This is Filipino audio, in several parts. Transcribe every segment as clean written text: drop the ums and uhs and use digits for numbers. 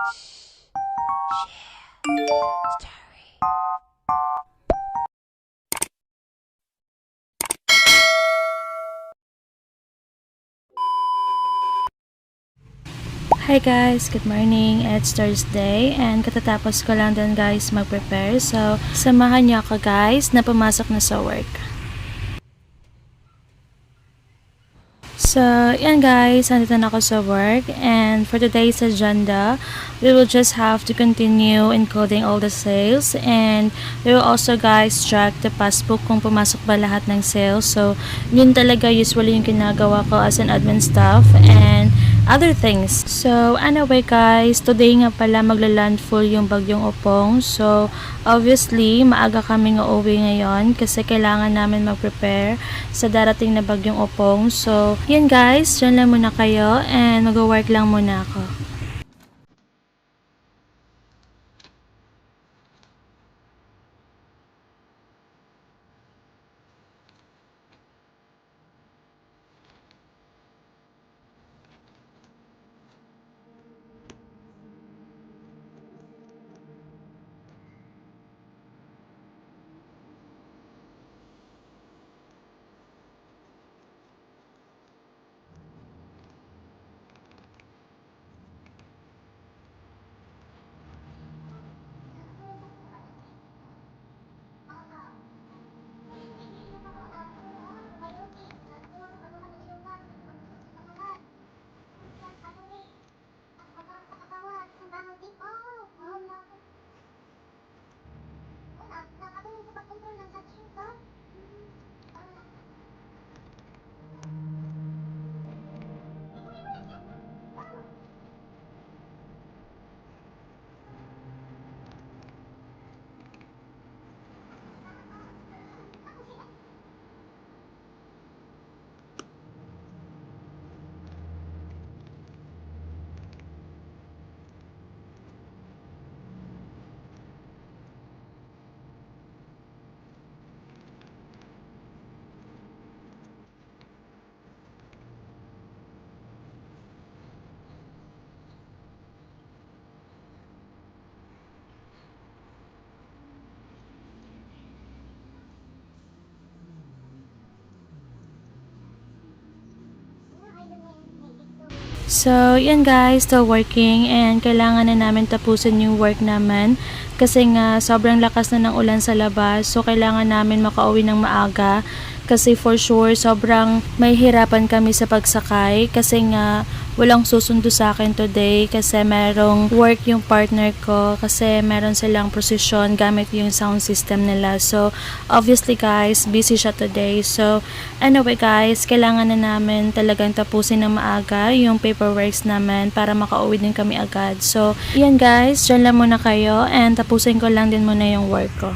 Hi guys, good morning. It's Thursday and katatapos ko lang din guys mag-prepare. So, samahan niyo ako guys na pumasok na sa work. So, yan guys, nandito na ako sa work and for today's agenda, we will just have to continue encoding all the sales and we will also guys check the passbook kung pumasok ba lahat ng sales. So, yun talaga usually yung ginagawa ko as an admin staff and other things. So, anyway guys, today nga pala magla-landfall yung bagyong Opong. So, obviously, maaga kaming uuwi ngayon kasi kailangan namin mag-prepare sa darating na bagyong Opong. So, yan guys, dyan lang muna kayo and mag-work lang muna ako. So, yan guys, still working and kailangan na namin tapusin yung work namin kasi nga sobrang lakas na ng ulan sa labas. So, kailangan namin makauwi ng maaga kasi for sure sobrang may hirapan kami sa pagsakay kasi nga walang susundo sa akin today kasi merong work yung partner ko kasi meron silang prosesyon gamit yung sound system nila. So, obviously guys, busy siya today. So, anyway guys, kailangan na namin talagang tapusin ng maaga yung paperworks namin para makauwi din kami agad. So, yan guys, dyan lang muna kayo and tapusin ko lang din muna yung work ko.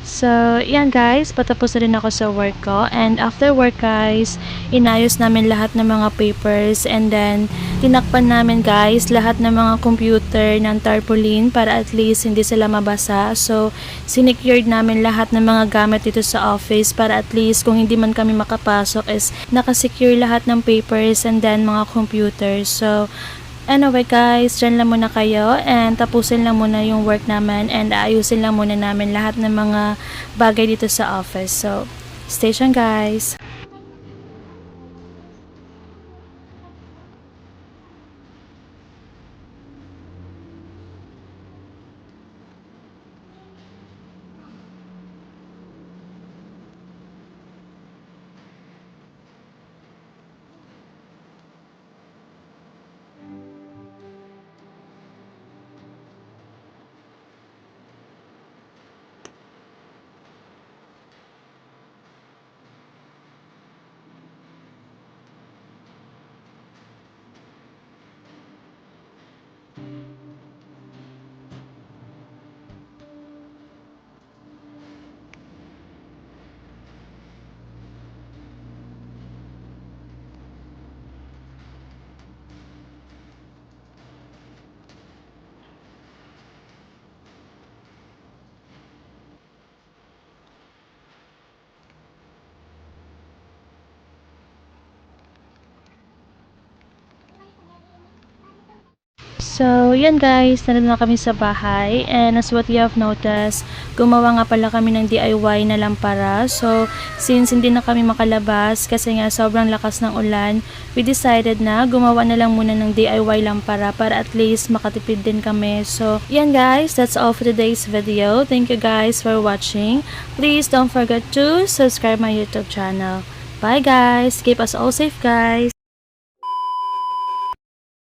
So, yan guys, patapos na rin ako sa work ko. And after work guys, inayos namin lahat ng mga papers. And then, tinakpan namin guys lahat ng mga computer ng tarpaulin para at least hindi sila mabasa. So, sinecured namin lahat ng mga gamit dito sa office para at least kung hindi man kami makapasok is nakasecure lahat ng papers and then mga computers. So, anyway guys, dyan lang muna kayo and tapusin lang muna yung work naman and ayusin lang muna namin lahat ng mga bagay dito sa office. So, stay tuned guys! So, yan guys, nandun na kami sa bahay and as what you have noticed, gumawa nga pala kami ng DIY na lampara. So, since hindi na kami makalabas kasi nga sobrang lakas ng ulan, we decided na gumawa na lang muna ng DIY lampara para at least makatipid din kami. So, yan guys, that's all for today's video. Thank you guys for watching. Please don't forget to subscribe my YouTube channel. Bye guys! Keep us all safe guys!